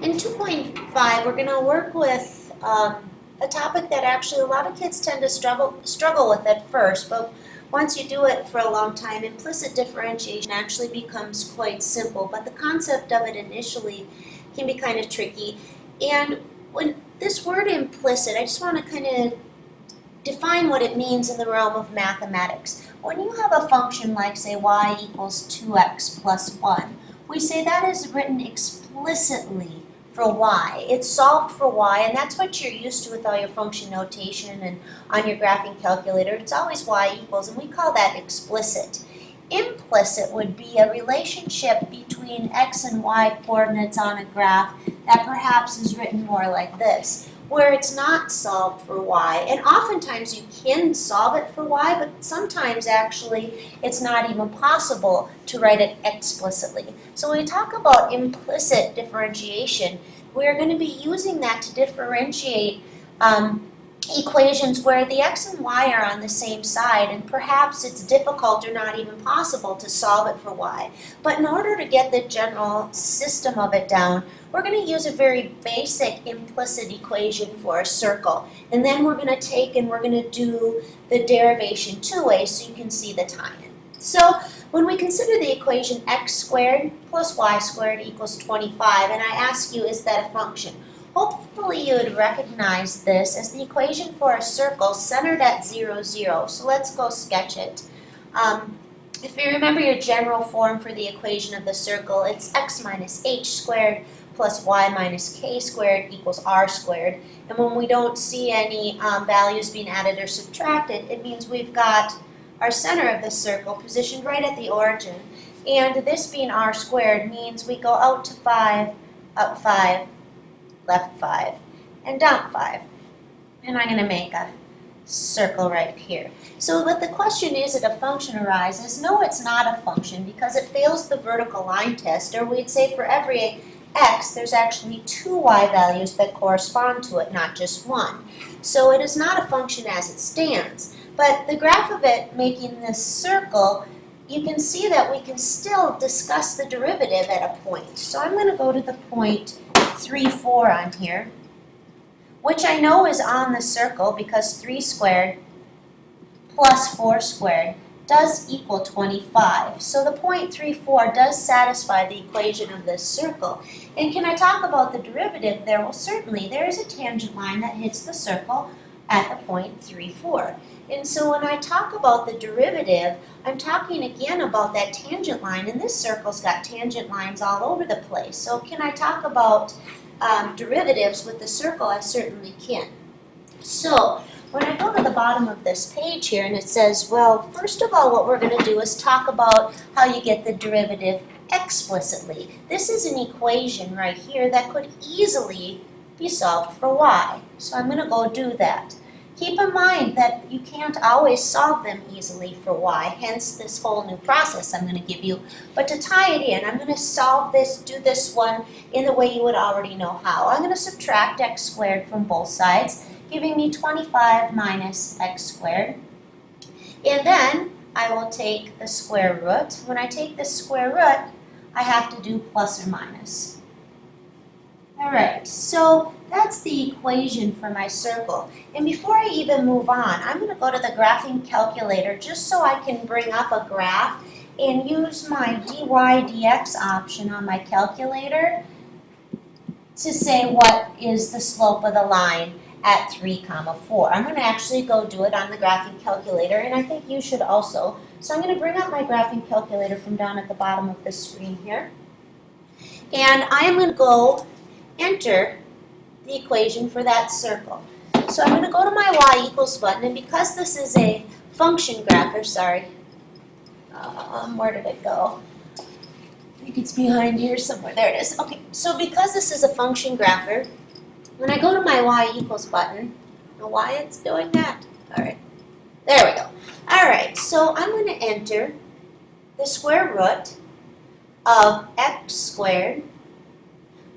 In 2.5, we're going to work with a topic that actually a lot of kids tend to struggle with at first, but once you do it for a long time, implicit differentiation actually becomes quite simple, but the concept of it initially can be kind of tricky. And when this word implicit, I just want to kind of define what it means in the realm of mathematics. When you have a function like, say, y equals 2x plus 1, we say that is written explicitly for y. It's solved for y, and that's what you're used to with all your function notation and on your graphing calculator. It's always y equals, and we call that explicit. Implicit would be a relationship between x and y coordinates on a graph that perhaps is written more like this, where it's not solved for y. And oftentimes you can solve it for y, but sometimes actually it's not even possible to write it explicitly. So when we talk about implicit differentiation, we're going to be using that to differentiate equations where the x and y are on the same side, and perhaps it's difficult or not even possible to solve it for y. But in order to get the general system of it down, we're going to use a very basic implicit equation for a circle. And then we're going to take and we're going to do the derivation two ways so you can see the tie-in. So when we consider the equation x squared plus y squared equals 25, and I ask you, is that a function? Hopefully you would recognize this as the equation for a circle centered at 0, 0. So let's go sketch it. If you remember your general form for the equation of the circle, it's x minus h squared plus y minus k squared equals r squared. And when we don't see any values being added or subtracted, it means we've got our center of the circle positioned right at the origin. And this being r squared means we go out to 5, up 5, left 5, and down 5. And I'm going to make a circle right here. So but the question is it a function arises? No, it's not a function because it fails the vertical line test, or we'd say for every x, there's actually two y values that correspond to it, not just one. So it is not a function as it stands. But the graph of it making this circle, you can see that we can still discuss the derivative at a point. So I'm going to go to the point 3, 4 on here, which I know is on the circle because 3 squared plus 4 squared does equal 25. So the point 3, 4 does satisfy the equation of this circle. And can I talk about the derivative there? Well, certainly. There is a tangent line that hits the circle at the point 3, 4. And so when I talk about the derivative, I'm talking again about that tangent line, and this circle's got tangent lines all over the place. So can I talk about derivatives with the circle? I certainly can. So when I go to the bottom of this page here and it says, well, first of all, what we're going to do is talk about how you get the derivative explicitly. This is an equation right here that could easily be solved for y. So I'm going to go do that. Keep in mind that you can't always solve them easily for y, hence this whole new process I'm going to give you. But to tie it in, I'm going to solve this, do this one in the way you would already know how. I'm going to subtract x squared from both sides, giving me 25 minus x squared. And then I will take the square root. When I take the square root, I have to do plus or minus. Alright, so that's the equation for my circle. And before I even move on, I'm going to go to the graphing calculator just so I can bring up a graph and use my dy dx option on my calculator to say what is the slope of the line at 3, 4. I'm going to actually go do it on the graphing calculator, and I think you should also. So I'm going to bring up my graphing calculator from down at the bottom of the screen here. And I am going to go enter the equation for that circle. So I'm going to go to my y equals button, and because this is a function grapher, where did it go? I think it's behind here somewhere. There it is. Okay, so because this is a function grapher, when I go to my y equals button, I don't know why it's doing that. All right, there we go. All right, so I'm going to enter the square root of x squared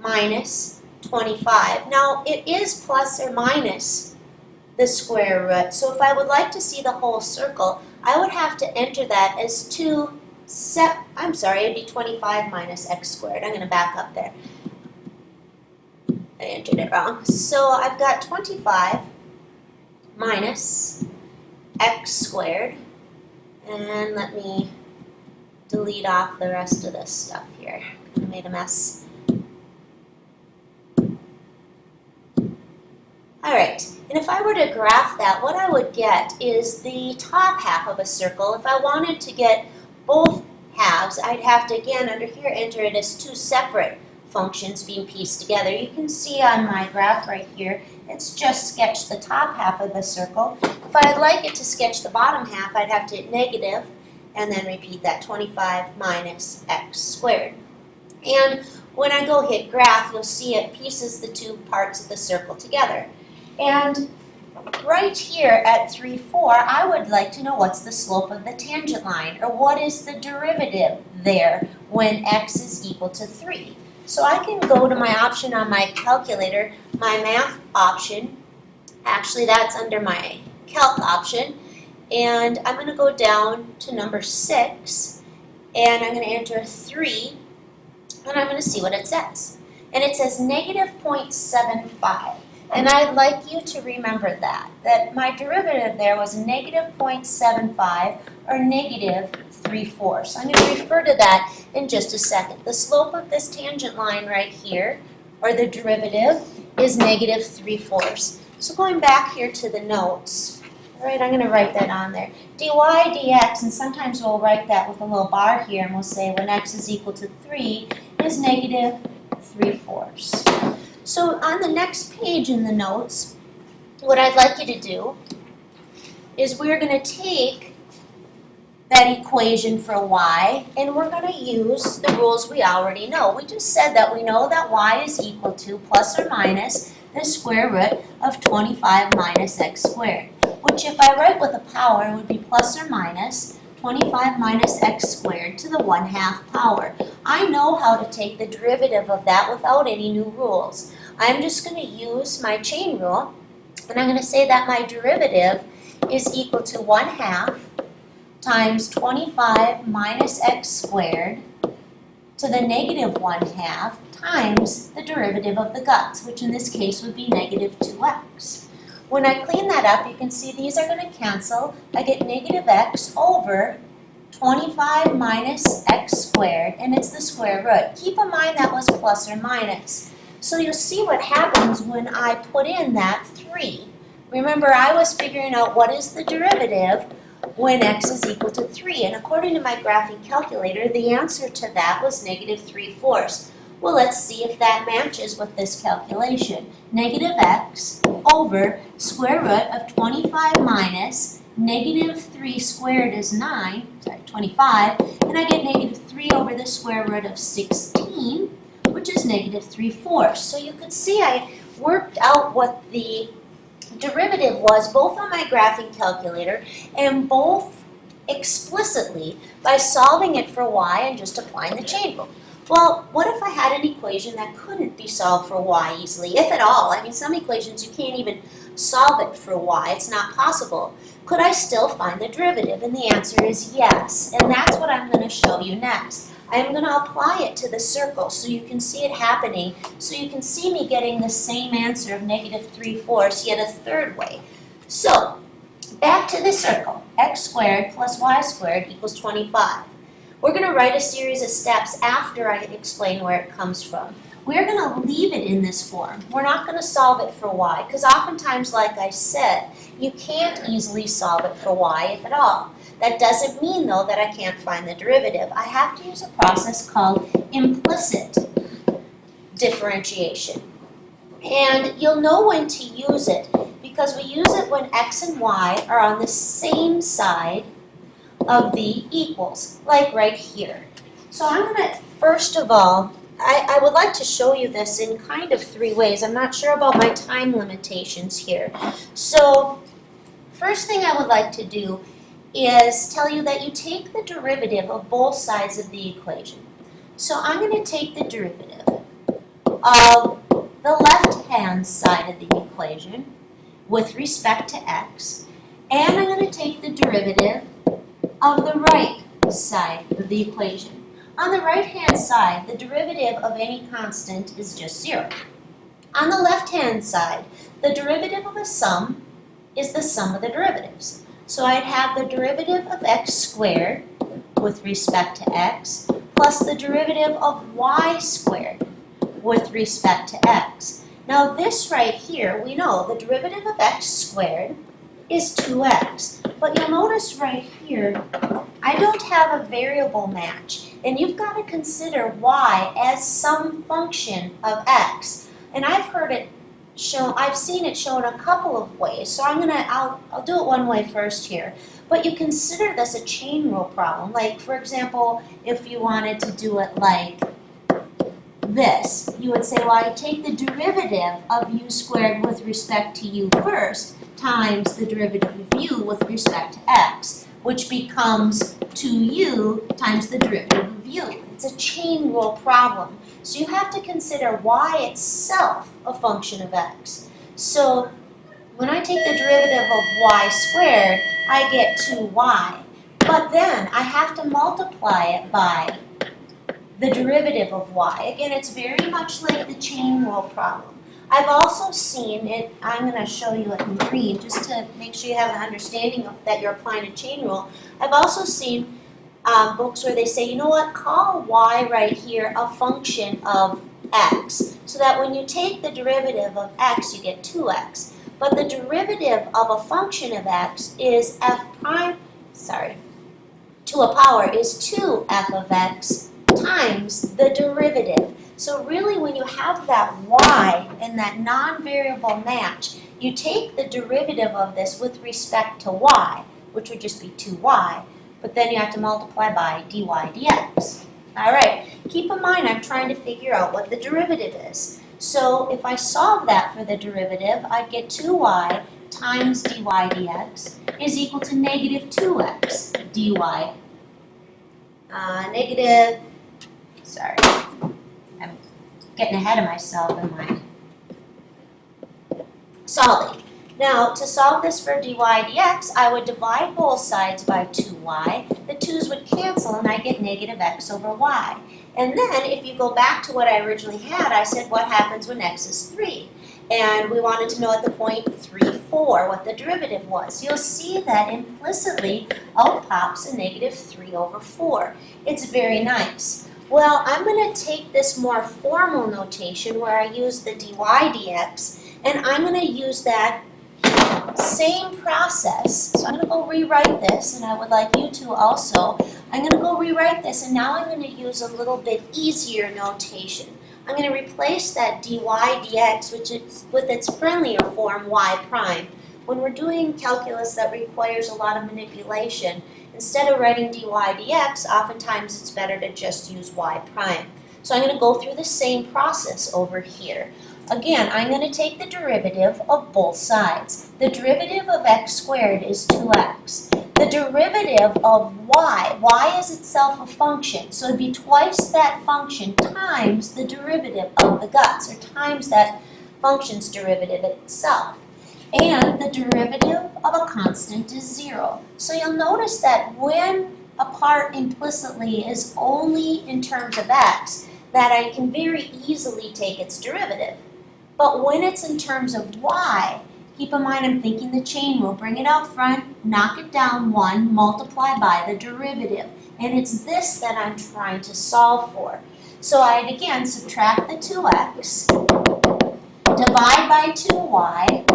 minus 25. Now, it is plus or minus the square root, so if I would like to see the whole circle, I would have to enter that as it'd be 25 minus x squared. I'm going to back up there. I entered it wrong. So I've got 25 minus x squared, and let me delete off the rest of this stuff here. I made a mess. Alright, and if I were to graph that, what I would get is the top half of a circle. If I wanted to get both halves, I'd have to, again, under here, enter it as two separate functions being pieced together. You can see on my graph right here, it's just sketched the top half of the circle. If I'd like it to sketch the bottom half, I'd have to hit negative and then repeat that 25 minus x squared. And when I go hit graph, you'll see it pieces the two parts of the circle together. And right here at 3, 4, I would like to know what's the slope of the tangent line, or what is the derivative there when x is equal to 3. So I can go to my option on my calculator, my math option. Actually, that's under my calc option. And I'm going to go down to number 6, and I'm going to enter 3, and I'm going to see what it says. And it says negative 0.75. And I'd like you to remember that my derivative there was negative 0.75 or negative 3/4. So I'm going to refer to that in just a second. The slope of this tangent line right here, or the derivative, is negative 3/4. So going back here to the notes, all right, I'm going to write that on there. dy dx, and sometimes we'll write that with a little bar here, and we'll say when x is equal to 3 is negative 3/4. So on the next page in the notes, what I'd like you to do is we're going to take that equation for y, and we're going to use the rules we already know. We just said that we know that y is equal to plus or minus the square root of 25 minus x squared, which if I write with a power would be plus or minus 25 minus x squared to the 1/2 power. I know how to take the derivative of that without any new rules. I'm just going to use my chain rule, and I'm going to say that my derivative is equal to 1/2 times 25 minus x squared to the negative 1/2 times the derivative of the guts, which in this case would be negative 2x. When I clean that up, you can see these are going to cancel. I get negative x over 25 minus x squared, and it's the square root. Keep in mind that was plus or minus. So you'll see what happens when I put in that 3. Remember, I was figuring out what is the derivative when x is equal to 3, and according to my graphing calculator, the answer to that was negative 3/4. Well, let's see if that matches with this calculation. Negative x over square root of 25 minus negative 3 squared is 25, and I get negative 3 over the square root of 16, which is negative 3/4. So you could see I worked out what the derivative was both on my graphing calculator and both explicitly by solving it for y and just applying the chain rule. Well, what if I had an equation that couldn't be solved for y easily, if at all? I mean, some equations you can't even solve it for y. It's not possible. Could I still find the derivative? And the answer is yes. And that's what I'm going to show you next. I'm going to apply it to the circle so you can see it happening, so you can see me getting the same answer of negative 3/4, yet a third way. So, back to the circle. X squared plus y squared equals 25. We're going to write a series of steps after I explain where it comes from. We're going to leave it in this form. We're not going to solve it for y, because oftentimes, like I said, you can't easily solve it for y, if at all. That doesn't mean, though, that I can't find the derivative. I have to use a process called implicit differentiation. And you'll know when to use it, because we use it when x and y are on the same side of the equals, like right here. So I'm going to, first of all, I would like to show you this in kind of 3 ways. I'm not sure about my time limitations here. So first thing I would like to do is tell you that you take the derivative of both sides of the equation. So I'm going to take the derivative of the left-hand side of the equation with respect to x, and I'm going to take the derivative of the right side of the equation. On the right-hand side, the derivative of any constant is just 0. On the left-hand side, the derivative of a sum is the sum of the derivatives. So I'd have the derivative of x squared with respect to x plus the derivative of y squared with respect to x. Now this right here, we know the derivative of x squared is 2x. But you'll notice right here, I don't have a variable match. And you've got to consider y as some function of x. And I've seen it shown a couple of ways. So I'll do it one way first here. But you consider this a chain rule problem. Like, for example, if you wanted to do it like this, you would say, well, I take the derivative of u squared with respect to u first times the derivative of u with respect to x, which becomes 2u times the derivative of u. It's a chain rule problem. So you have to consider y itself a function of x. So when I take the derivative of y squared, I get 2y. But then I have to multiply it by the derivative of y. Again, it's very much like the chain rule problem. I've also seen it, I'm going to show you it in green just to make sure you have an understanding of that you're applying a chain rule. I've also seen books where they say, you know what, call y right here a function of x, so that when you take the derivative of x, you get 2x. But the derivative of a function of x is to a power is 2f of x times the derivative. So really, when you have that y and that non-variable match, you take the derivative of this with respect to y, which would just be 2y, but then you have to multiply by dy dx. All right, keep in mind I'm trying to figure out what the derivative is. So if I solve that for the derivative, I'd get 2y times dy dx is equal to negative 2x dy. I'm getting ahead of myself in my solving. Now, to solve this for dy dx, I would divide both sides by 2y. The 2's would cancel, and I get negative x over y. And then, if you go back to what I originally had, I said, what happens when x is 3? And we wanted to know at the point 3, 4 what the derivative was. You'll see that implicitly out pops a negative 3 over 4. It's very nice. Well, I'm going to take this more formal notation where I use the dy dx, and I'm going to use that same process. So I'm going to go rewrite this, and I would like you to also. I'm going to go rewrite this, and now I'm going to use a little bit easier notation. I'm going to replace that dy dx, which is with its friendlier form, y prime. When we're doing calculus that requires a lot of manipulation, instead of writing dy dx, oftentimes it's better to just use y prime. So I'm going to go through the same process over here. Again, I'm going to take the derivative of both sides. The derivative of x squared is 2x. The derivative of y is itself a function, so it'd be twice that function times the derivative of the guts, or times that function's derivative itself. And the derivative of a constant is 0. So you'll notice that when a part implicitly is only in terms of x, that I can very easily take its derivative. But when it's in terms of y, keep in mind I'm thinking the chain rule. Bring it out front, knock it down 1, multiply by the derivative. And it's this that I'm trying to solve for. So I'd again subtract the 2x, divide by 2y,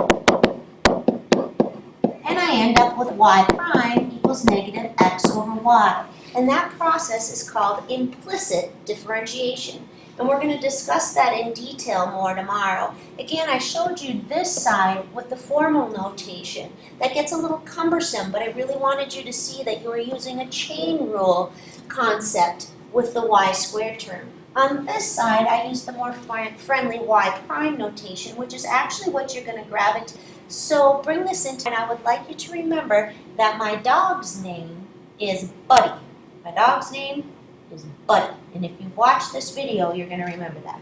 and I end up with y prime equals negative x over y. And that process is called implicit differentiation. And we're going to discuss that in detail more tomorrow. Again, I showed you this side with the formal notation. That gets a little cumbersome, but I really wanted you to see that you were using a chain rule concept with the y squared term. On this side, I use the more friendly y prime notation, which is actually what you're going to gravitate. So bring this into, and I would like you to remember that my dog's name is Buddy. My dog's name is Buddy. And if you've watched this video, you're going to remember that.